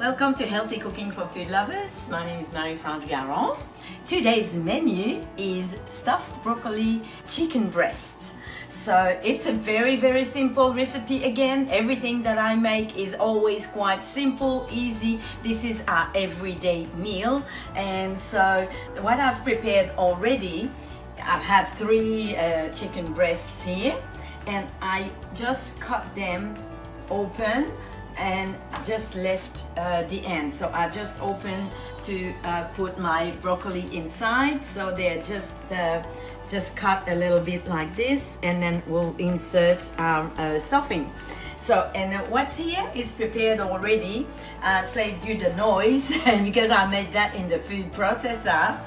Welcome to Healthy Cooking for Food Lovers. My name is Marie-France Garon. Today's menu is stuffed broccoli chicken breasts. So it's a very simple recipe. Again, everything that I make is always quite simple, easy. This is our everyday meal. And so what I've prepared already, I have three chicken breasts here, and I just cut them open and just left the end. So I just opened to put my broccoli inside. So they're just cut a little bit like this, and then we'll insert our stuffing. So, and what's here is prepared already. Saved you the noise because I made that in the food processor.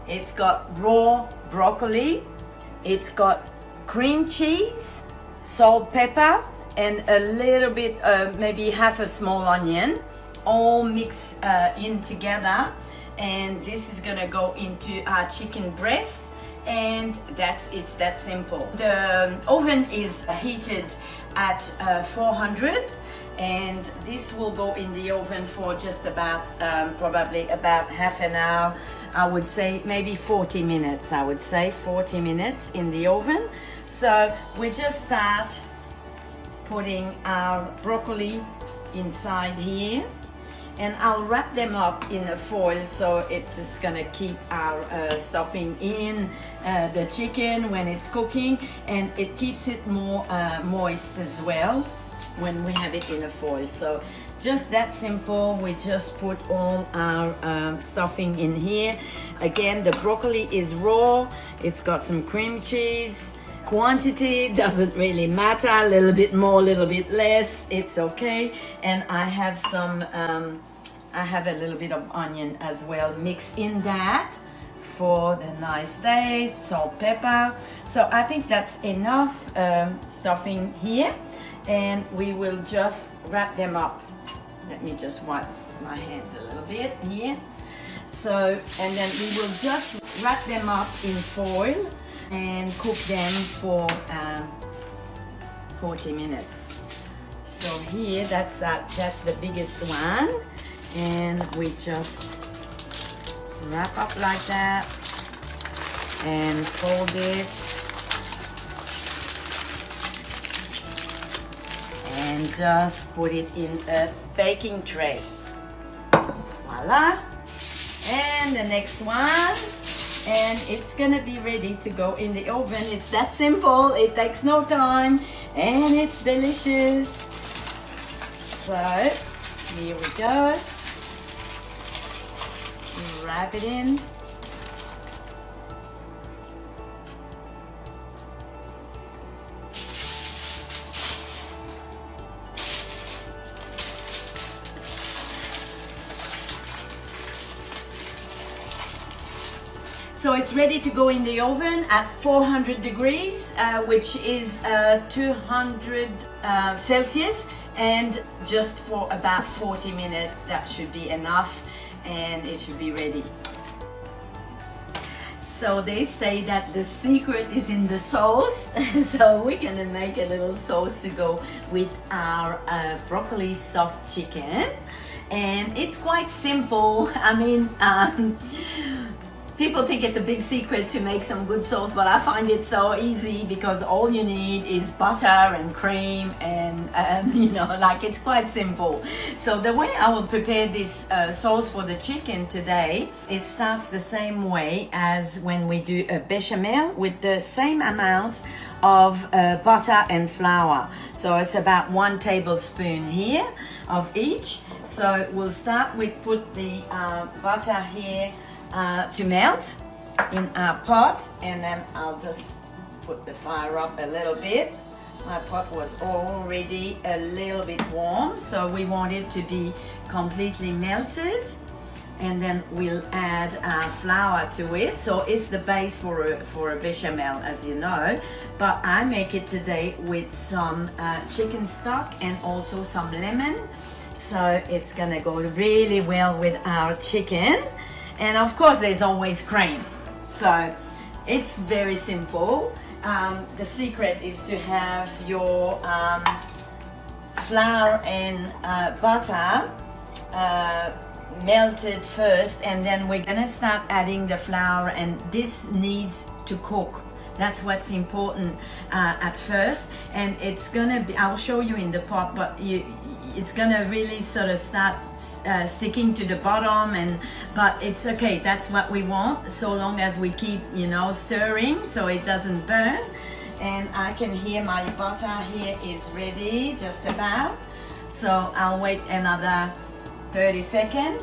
It's got raw broccoli, it's got cream cheese, salt, pepper, and a little bit, maybe half a small onion, all mixed in together. And this is gonna go into our chicken breast, and it's that simple. The oven is heated at 400, and this will go in the oven for just about probably about half an hour. I would say maybe 40 minutes. I would say 40 minutes in the oven. So we just start putting our broccoli inside here, and I'll wrap them up in a foil so it's just gonna keep our stuffing in the chicken when it's cooking, and it keeps it more moist as well when we have it in a foil. So just that simple. We just put all our stuffing in here. Again, the broccoli is raw, it's got some cream cheese. Quantity doesn't really matter, a little bit more, a little bit less, it's okay. And I have some I have a little bit of onion as well mixed in that for the nice taste, salt, pepper. So I think that's enough stuffing here, and we will just wrap them up. Let me just wipe my hands a little bit here. So, and then we will just wrap them up in foil and cook them for 40 minutes. So here, that's the biggest one, and we just wrap up like that and fold it and just put it in a baking tray. Voila! And the next one, and it's gonna be ready to go in the oven. It's that simple, it takes no time, and it's delicious. So here we go, wrap it in. So it's ready to go in the oven at 400 degrees, which is 200 Celsius, and just for about 40 minutes. That should be enough, and it should be ready. So they say that the secret is in the sauce. So we're gonna make a little sauce to go with our broccoli stuffed chicken, and it's quite simple. I mean, people think it's a big secret to make some good sauce, but I find it so easy because all you need is butter and cream, and you know, like, it's quite simple. So the way I will prepare this sauce for the chicken today, it starts the same way as when we do a bechamel, with the same amount of butter and flour. So it's about 1 tablespoon here of each. So we'll start with put the butter here to melt in our pot, and then I'll just put the fire up a little bit. My pot was already a little bit warm, so we want it to be completely melted, and then we'll add our flour to it. So it's the base for a bechamel, as you know, but I make it today with some chicken stock and also some lemon, so it's gonna go really well with our chicken. And of course, there's always cream. So it's very simple. The secret is to have your flour and butter melted first, and then we're gonna start adding the flour, and this needs to cook. That's what's important at first, and it's gonna be, I'll show you in the pot, but it's gonna really sort of start sticking to the bottom, but it's okay. That's what we want, so long as we keep, you know, stirring so it doesn't burn. And I can hear my butter here is ready, just about. So I'll wait another 30 seconds,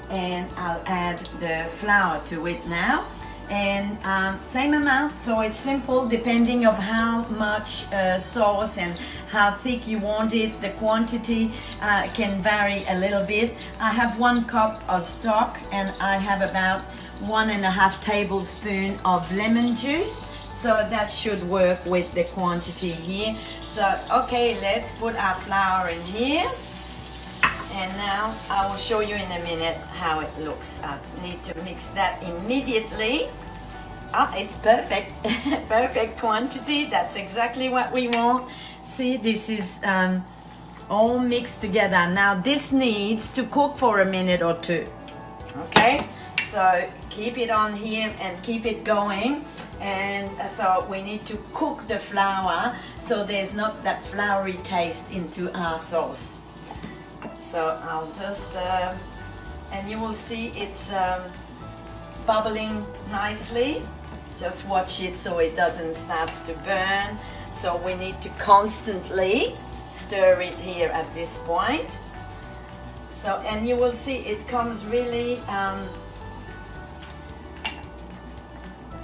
and I'll add the flour to it now. And same amount, so it's simple, depending of how much sauce and how thick you want it. The quantity can vary a little bit. I have 1 cup of stock, and I have about 1.5 tablespoons of lemon juice, so that should work with the quantity here. So okay, let's put our flour in here, and now I will show you in a minute how it looks. I need to mix that immediately. It's perfect. Perfect quantity. That's exactly what we want. See, this is all mixed together. Now this needs to cook for a minute or two. Okay, so keep it on here and keep it going. And so we need to cook the flour so there's not that floury taste into our sauce. So I'll just, and you will see it's bubbling nicely. Just watch it so it doesn't start to burn. So we need to constantly stir it here at this point. So, and you will see it comes really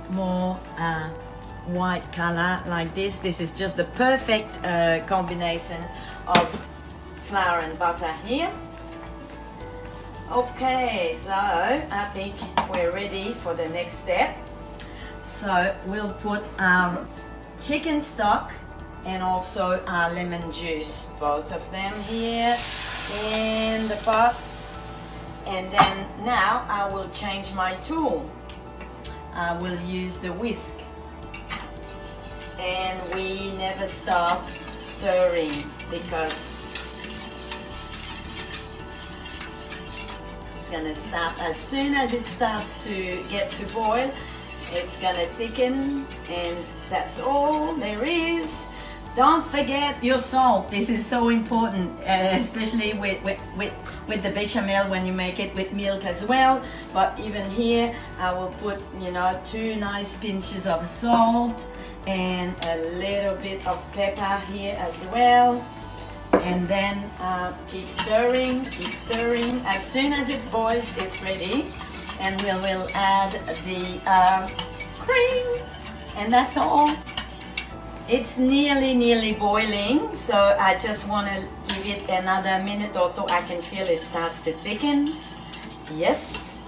more white color like this. This is just the perfect combination of flour and butter here. Okay, so I think we're ready for the next step. So we'll put our chicken stock and also our lemon juice, both of them here in the pot. And then now I will change my tool. I will use the whisk, and we never stop stirring because it's gonna start as soon as it starts to get to boil. It's gonna thicken, and that's all there is. Don't forget your salt. This is so important, especially with the bechamel when you make it with milk as well. But even here, I will put, you know, 2 nice pinches of salt and a little bit of pepper here as well. And then keep stirring, keep stirring. As soon as it boils, it's ready. And we will add the cream, and that's all. It's nearly boiling, so I just want to give it another minute or so. I can feel it starts to thicken. Yes,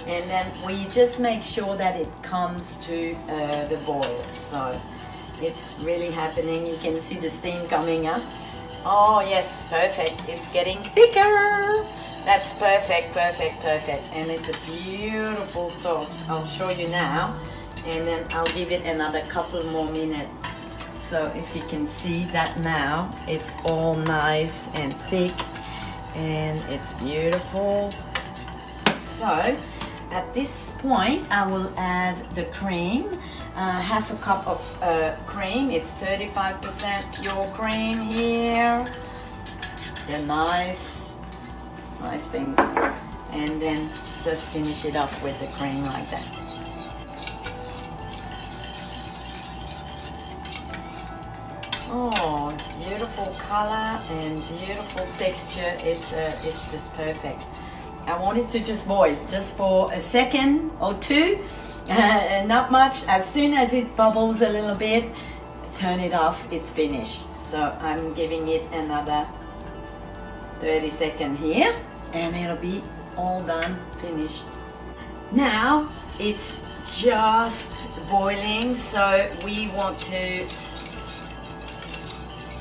and then we just make sure that it comes to the boil. So it's really happening. You can see the steam coming up. Oh yes, perfect. It's getting thicker. That's perfect, perfect, perfect. And it's a beautiful sauce. I'll show you now, and then I'll give it another couple more minutes. So if you can see that now, it's all nice and thick, and it's beautiful. So at this point, I will add the cream. Half a cup of cream. It's 35% pure cream here. They're nice things, and then just finish it off with the cream like that. Oh, beautiful color and beautiful texture. It's just perfect. I want it to just boil just for a second or two, not much. As soon as it bubbles a little bit, turn it off. It's finished. So I'm giving it another 30 seconds here, and it'll be all done, finished. Now it's just boiling, so we want to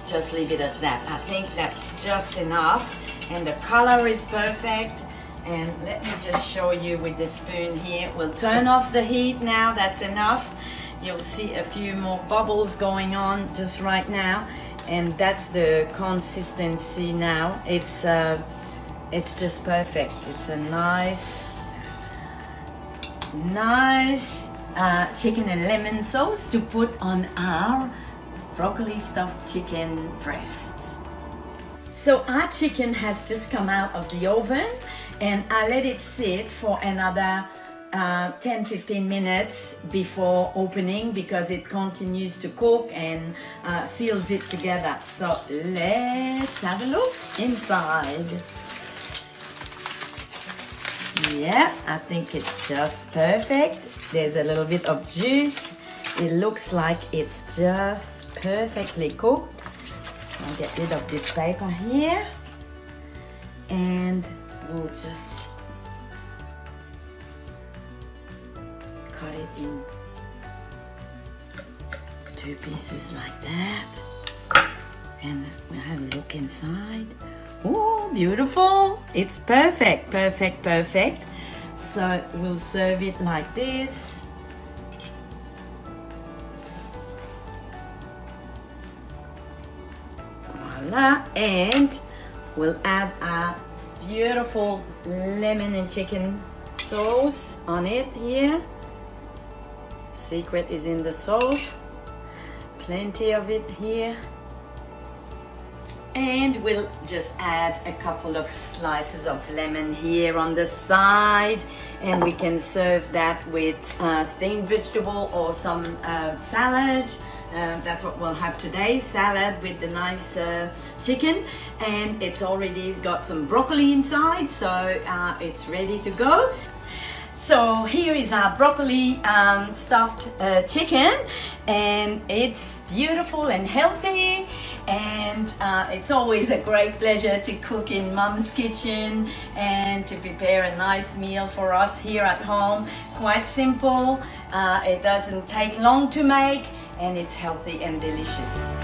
just leave it as that. I think that's just enough, and the color is perfect. And let me just show you with the spoon here. We'll turn off the heat now. That's enough. You'll see a few more bubbles going on just right now, and that's the consistency now. It's It's just perfect. It's a nice chicken and lemon sauce to put on our broccoli stuffed chicken breasts. So our chicken has just come out of the oven, and I let it sit for another 10-15 minutes before opening, because it continues to cook and seals it together. So let's have a look inside. Yeah, I think it's just perfect. There's a little bit of juice. It looks like it's just perfectly cooked. I'll get rid of this paper here, and we'll just cut it in 2 pieces like that, and we'll have a look inside. Oh, beautiful! It's perfect, perfect, perfect. So we'll serve it like this. Voila! And we'll add our beautiful lemon and chicken sauce on it here. Secret is in the sauce. Plenty of it here. And we'll just add a couple of slices of lemon here on the side, and we can serve that with steamed vegetable or some salad. That's what we'll have today, salad with the nice chicken, and it's already got some broccoli inside, so it's ready to go. So here is our broccoli stuffed chicken, and it's beautiful and healthy, and it's always a great pleasure to cook in Mum's kitchen and to prepare a nice meal for us here at home. Quite simple, it doesn't take long to make, and it's healthy and delicious.